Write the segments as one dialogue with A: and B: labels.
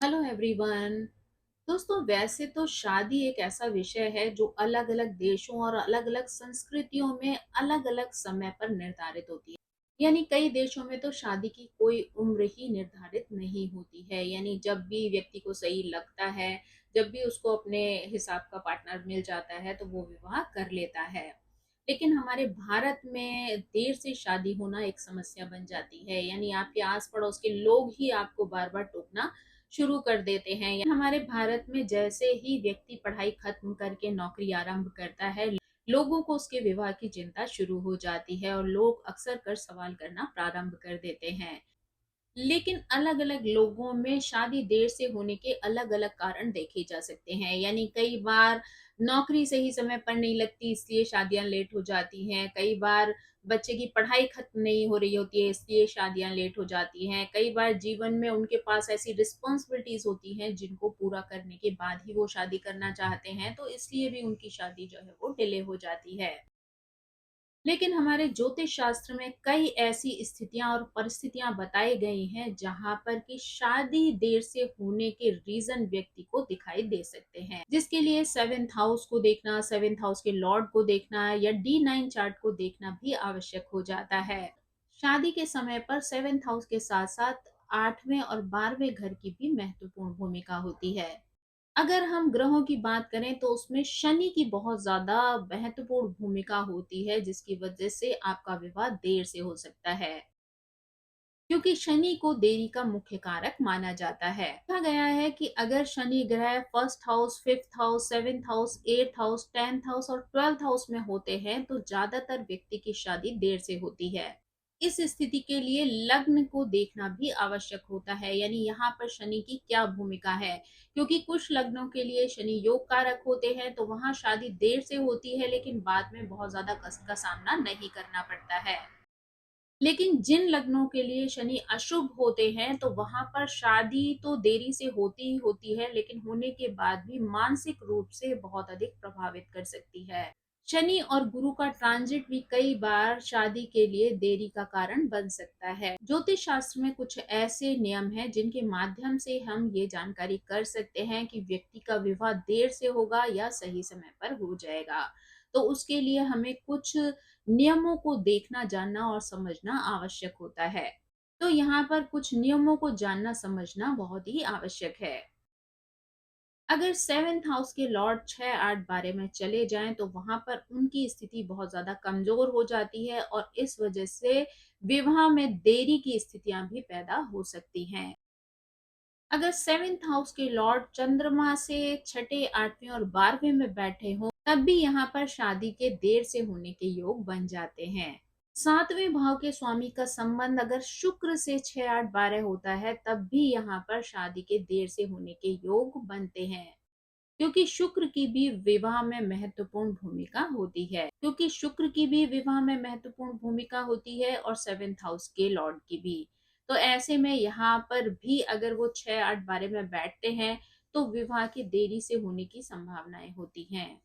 A: Hello everyone. दोस्तों, वैसे तो शादी एक ऐसा विषय है जो अलग अलग देशों और अलग अलग संस्कृतियों में अलग अलग समय पर निर्धारित होती है। यानी कई देशों में तो शादी की कोई उम्र ही निर्धारित नहीं होती है। यानी जब भी व्यक्ति को सही लगता है, जब भी उसको अपने हिसाब का पार्टनर मिल जाता है तो वो विवाह कर लेता है। लेकिन हमारे भारत में देर से शादी होना एक समस्या बन जाती है। यानी आपके आस पड़ोस के लोग ही आपको बार बार टोकना शुरू कर देते हैं। हमारे भारत में जैसे ही व्यक्ति पढ़ाई खत्म करके नौकरी आरंभ करता है, लोगों को उसके विवाह की चिंता शुरू हो जाती है और लोग अक्सर कर सवाल करना प्रारंभ कर देते हैं। लेकिन अलग अलग लोगों में शादी देर से होने के अलग अलग कारण देखे जा सकते हैं। यानी कई बार नौकरी सही समय पर नहीं लगती, इसलिए शादियां लेट हो जाती हैं। कई बार बच्चे की पढ़ाई खत्म नहीं हो रही होती है, इसलिए शादियां लेट हो जाती हैं। कई बार जीवन में उनके पास ऐसी रिस्पॉन्सिबिलिटीज होती हैं जिनको पूरा करने के बाद ही वो शादी करना चाहते हैं, तो इसलिए भी उनकी शादी जो है वो डिले हो जाती है। लेकिन हमारे ज्योतिष शास्त्र में कई ऐसी स्थितियां और परिस्थितियां बताई गई हैं जहां पर कि शादी देर से होने के रीजन व्यक्ति को दिखाई दे सकते हैं, जिसके लिए सेवेंथ हाउस को देखना, सेवेंथ हाउस के लॉर्ड को देखना या D9 चार्ट को देखना भी आवश्यक हो जाता है। शादी के समय पर सेवेंथ हाउस के साथ साथ 8वें और 12वें घर की भी महत्वपूर्ण भूमिका होती है। अगर हम ग्रहों की बात करें तो उसमें शनि की बहुत ज्यादा महत्वपूर्ण भूमिका होती है, जिसकी वजह से आपका विवाह देर से हो सकता है, क्योंकि शनि को देरी का मुख्य कारक माना जाता है। कहा गया है कि अगर शनि ग्रह first house, fifth house, seventh house, eighth house, tenth house और ट्वेल्थ हाउस में होते हैं तो ज्यादातर व्यक्ति की शादी देर से होती है। इस स्थिति के लिए लग्न को देखना भी आवश्यक होता है। यानी यहाँ पर शनि की क्या भूमिका है, क्योंकि कुछ लग्नों के लिए शनि योग कारक होते हैं तो वहां शादी देर से होती है, लेकिन बाद में बहुत ज्यादा कष्ट का सामना नहीं करना पड़ता है। लेकिन जिन लग्नों के लिए शनि अशुभ होते हैं तो वहां पर शादी तो देरी से होती ही होती है, लेकिन होने के बाद भी मानसिक रूप से बहुत अधिक प्रभावित कर सकती है। शनि और गुरु का ट्रांजिट भी कई बार शादी के लिए देरी का कारण बन सकता है। ज्योतिष शास्त्र में कुछ ऐसे नियम हैं जिनके माध्यम से हम ये जानकारी कर सकते हैं कि व्यक्ति का विवाह देर से होगा या सही समय पर हो जाएगा। तो उसके लिए हमें कुछ नियमों को देखना, जानना और समझना आवश्यक होता है। तो यहाँ पर कुछ नियमों को जानना समझना बहुत ही आवश्यक है। अगर सेवेंथ हाउस के लॉर्ड 6, 8, 12 में चले जाएं तो वहां पर उनकी स्थिति बहुत ज्यादा कमजोर हो जाती है और इस वजह से विवाह में देरी की स्थितियां भी पैदा हो सकती हैं। अगर सेवेंथ हाउस के लॉर्ड चंद्रमा से छठे, 8वें और 12वें में बैठे हों तब भी यहाँ पर शादी के देर से होने के योग बन जाते हैं। 7वें भाव के स्वामी का संबंध अगर शुक्र से 6, 8, 12 होता है तब भी यहाँ पर शादी के देर से होने के योग बनते हैं, क्योंकि शुक्र की भी विवाह में महत्वपूर्ण भूमिका होती है, और सेवेंथ हाउस के लॉर्ड की भी। तो ऐसे में यहाँ पर भी अगर वो 6, 8, 12 में बैठते हैं तो विवाह की देरी से होने की संभावनाएं होती हैं।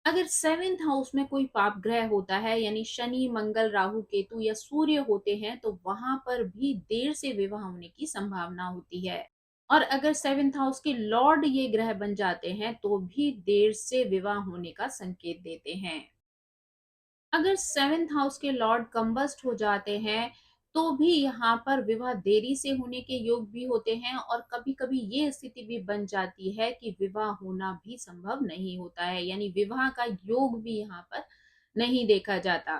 A: अगर सेवेंथ हाउस में कोई पाप ग्रह होता है, यानी शनि, मंगल, राहु, केतु या सूर्य होते हैं, तो वहां पर भी देर से विवाह होने की संभावना होती है। और अगर सेवेंथ हाउस के लॉर्ड ये ग्रह बन जाते हैं तो भी देर से विवाह होने का संकेत देते हैं। अगर सेवेंथ हाउस के लॉर्ड कंबस्ट हो जाते हैं तो भी यहाँ पर विवाह देरी से होने के योग भी होते हैं, और कभी कभी ये स्थिति भी बन जाती है कि विवाह होना भी संभव नहीं होता है, यानी विवाह का योग भी यहाँ पर नहीं देखा जाता।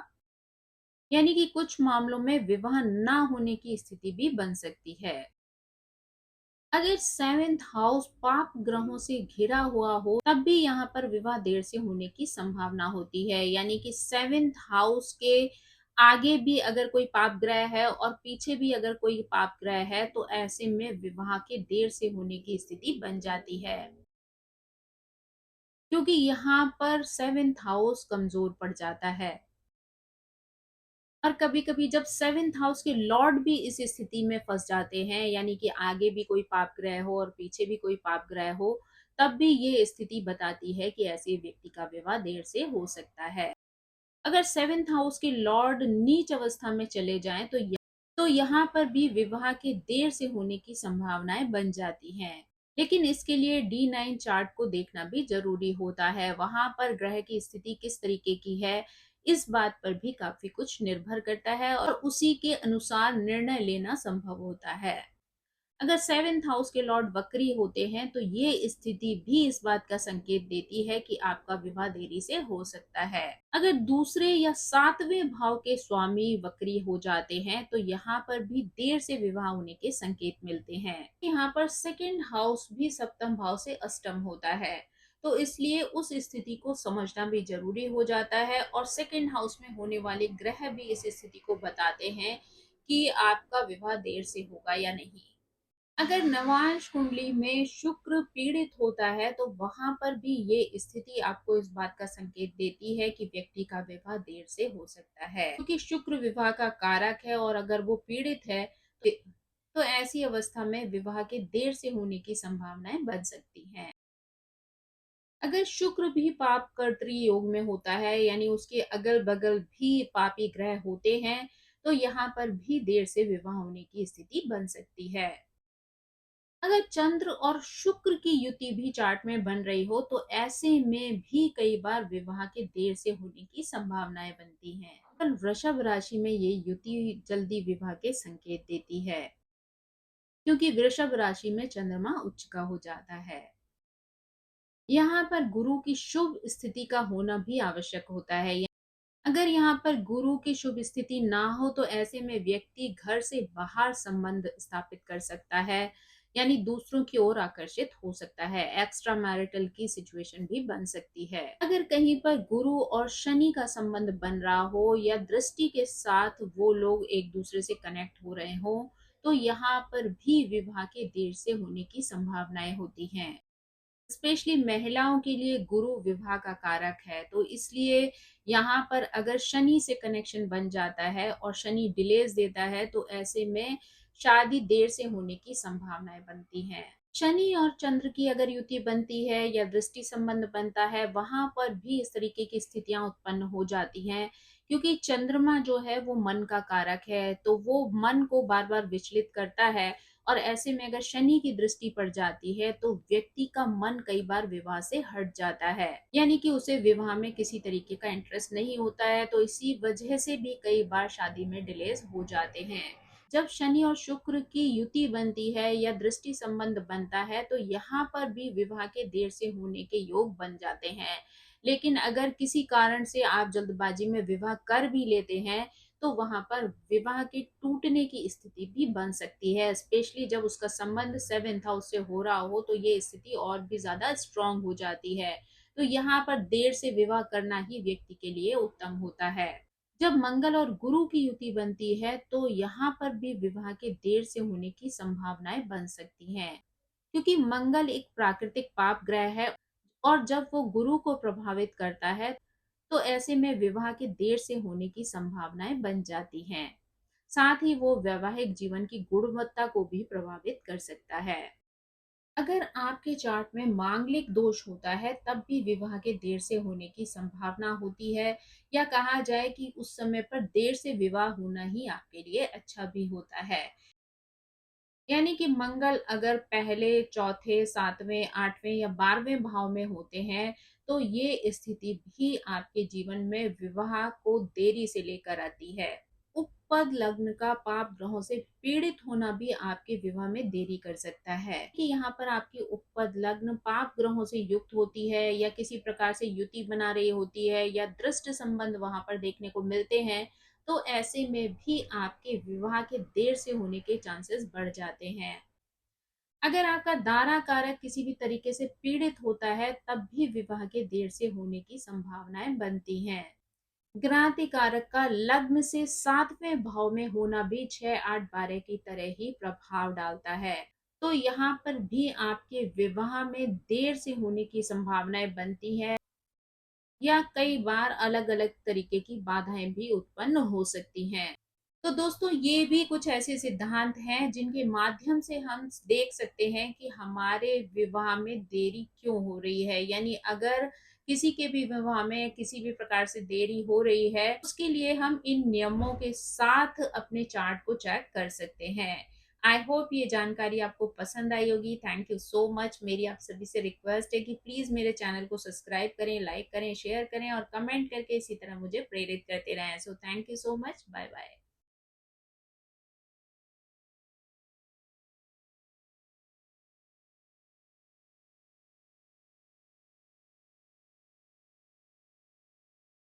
A: यानी कि कुछ मामलों में विवाह ना होने की स्थिति भी बन सकती है। अगर सेवेंथ हाउस पाप ग्रहों से घिरा हुआ हो तब भी यहाँ पर विवाह देर से होने की संभावना होती है। यानी कि सेवेंथ हाउस के आगे भी अगर कोई पाप ग्रह है और पीछे भी अगर कोई पाप ग्रह है तो ऐसे में विवाह के देर से होने की स्थिति बन जाती है, क्योंकि यहाँ पर सेवेंथ हाउस कमजोर पड़ जाता है। और कभी कभी जब सेवेंथ हाउस के लॉर्ड भी इस स्थिति में फंस जाते हैं, यानी कि आगे भी कोई पाप ग्रह हो और पीछे भी कोई पाप ग्रह हो, तब भी ये स्थिति बताती है कि ऐसे व्यक्ति का विवाह देर से हो सकता है। अगर सेवेंथ हाउस के लॉर्ड नीच अवस्था में चले जाएं तो यहाँ पर भी विवाह के देर से होने की संभावनाएं बन जाती हैं। लेकिन इसके लिए D9 चार्ट को देखना भी जरूरी होता है। वहां पर ग्रह की स्थिति किस तरीके की है, इस बात पर भी काफी कुछ निर्भर करता है और उसी के अनुसार निर्णय लेना संभव होता है। अगर सेवेंथ हाउस के लॉर्ड वक्री होते हैं तो ये स्थिति भी इस बात का संकेत देती है कि आपका विवाह देरी से हो सकता है। अगर दूसरे या सातवें भाव के स्वामी वक्री हो जाते हैं तो यहाँ पर भी देर से विवाह होने के संकेत मिलते हैं। यहाँ पर सेकंड हाउस भी सप्तम भाव से अष्टम होता है, तो इसलिए उस स्थिति को समझना भी जरूरी हो जाता है और सेकंड हाउस में होने वाले ग्रह भी इस स्थिति को बताते हैं कि आपका विवाह देर से होगा या नहीं। अगर नवांश कुंडली में शुक्र पीड़ित होता है तो वहां पर भी ये स्थिति आपको इस बात का संकेत देती है कि व्यक्ति का विवाह देर से हो सकता है, क्योंकि शुक्र विवाह का कारक है और अगर वो पीड़ित है तो ऐसी अवस्था में विवाह के देर से होने की संभावनाएं बन सकती हैं। अगर शुक्र भी पाप कर्तरी योग में होता है, यानी उसके अगल बगल भी पापी ग्रह होते हैं, तो यहाँ पर भी देर से विवाह होने की स्थिति बन सकती है। अगर चंद्र और शुक्र की युति भी चार्ट में बन रही हो तो ऐसे में भी कई बार विवाह के देर से होने की संभावनाएं बनती हैं। पर वृषभ राशि में ये युति जल्दी विवाह के संकेत देती है, क्योंकि वृषभ राशि में चंद्रमा उच्च का हो जाता है। यहाँ पर गुरु की शुभ स्थिति का होना भी आवश्यक होता है। अगर यहाँ पर गुरु की शुभ स्थिति ना हो तो ऐसे में व्यक्ति घर से बाहर संबंध स्थापित कर सकता है, यानी दूसरों की ओर आकर्षित हो सकता है। एक्स्ट्रा मैरिटल की सिचुएशन भी बन सकती है। अगर कहीं पर गुरु और शनि का संबंध बन रहा हो या दृष्टि के साथ वो लोग एक दूसरे से कनेक्ट हो रहे हो तो यहाँ पर भी विवाह के देर से होने की संभावनाएं होती हैं। स्पेशली महिलाओं के लिए गुरु विवाह का कारक है, तो इसलिए यहाँ पर अगर शनि से कनेक्शन बन जाता है और शनि डिलेज देता है तो ऐसे में शादी देर से होने की संभावनाएं बनती हैं। शनि और चंद्र की अगर युति बनती है या दृष्टि संबंध बनता है, वहां पर भी इस तरीके की स्थितियां उत्पन्न हो जाती हैं, क्योंकि चंद्रमा जो है वो मन का कारक है, तो वो मन को बार बार विचलित करता है और ऐसे में अगर शनि की दृष्टि पड़ जाती है तो व्यक्ति का मन कई बार विवाह से हट जाता है, यानी कि उसे विवाह में किसी तरीके का इंटरेस्ट नहीं होता है, तो इसी वजह से भी कई बार शादी में डिलेज हो जाते हैं। जब शनि और शुक्र की युति बनती है या दृष्टि संबंध बनता है तो यहाँ पर भी विवाह के देर से होने के योग बन जाते हैं। लेकिन अगर किसी कारण से आप जल्दबाजी में विवाह कर भी लेते हैं तो वहां पर विवाह के टूटने की स्थिति भी बन सकती है। स्पेशली जब उसका संबंध सेवेंथ हाउस से हो रहा हो तो ये स्थिति और भी ज्यादा स्ट्रांग हो जाती है। तो यहाँ पर देर से विवाह करना ही व्यक्ति के लिए उत्तम होता है। जब मंगल और गुरु की युति बनती है तो यहाँ पर भी विवाह के देर से होने की संभावनाएं बन सकती हैं, क्योंकि मंगल एक प्राकृतिक पाप ग्रह है और जब वो गुरु को प्रभावित करता है तो ऐसे में विवाह के देर से होने की संभावनाएं बन जाती हैं। साथ ही वो वैवाहिक जीवन की गुणवत्ता को भी प्रभावित कर सकता है। अगर आपके चार्ट में मांगलिक दोष होता है तब भी विवाह के देर से होने की संभावना होती है, या कहा जाए कि उस समय पर देर से विवाह होना ही आपके लिए अच्छा भी होता है। यानी कि मंगल अगर पहले, चौथे, सातवें, आठवें या 12वें भाव में होते हैं तो ये स्थिति भी आपके जीवन में विवाह को देरी से लेकर आती है। उपपद लग्न का पाप ग्रहों से पीड़ित होना भी आपके विवाह में देरी कर सकता है, कि यहाँ पर आपकी उपपद लग्न पाप ग्रहों से युक्त होती है या किसी प्रकार से युति बना रही होती है या दृष्ट संबंध वहां पर देखने को मिलते हैं, तो ऐसे में भी आपके विवाह के देर से होने के चांसेस बढ़ जाते हैं। अगर आपका दारा कारक किसी भी तरीके से पीड़ित होता है तब भी विवाह के देर से होने की संभावनाएं बनती हैं। ग्रांति कारक का लग्न से सातवें भाव में होना भी 6, 8, 12 की तरह ही प्रभाव डालता है, तो यहाँ पर भी आपके विवाह में देर से होने की संभावनाएं बनती है या कई बार अलग अलग तरीके की बाधाएं भी उत्पन्न हो सकती हैं। तो दोस्तों, ये भी कुछ ऐसे सिद्धांत हैं जिनके माध्यम से हम देख सकते हैं कि हमारे विवाह में देरी क्यों हो रही है। यानी अगर किसी के भी विवाह में किसी भी प्रकार से देरी हो रही है, उसके लिए हम इन नियमों के साथ अपने चार्ट को चेक कर सकते हैं। आई होप ये जानकारी आपको पसंद आई होगी। Thank you so much. मेरी आप सभी से रिक्वेस्ट है कि प्लीज मेरे चैनल को सब्सक्राइब करें, लाइक करें, शेयर करें और कमेंट करके इसी तरह मुझे प्रेरित करते रहें। So thank you so much. Bye bye.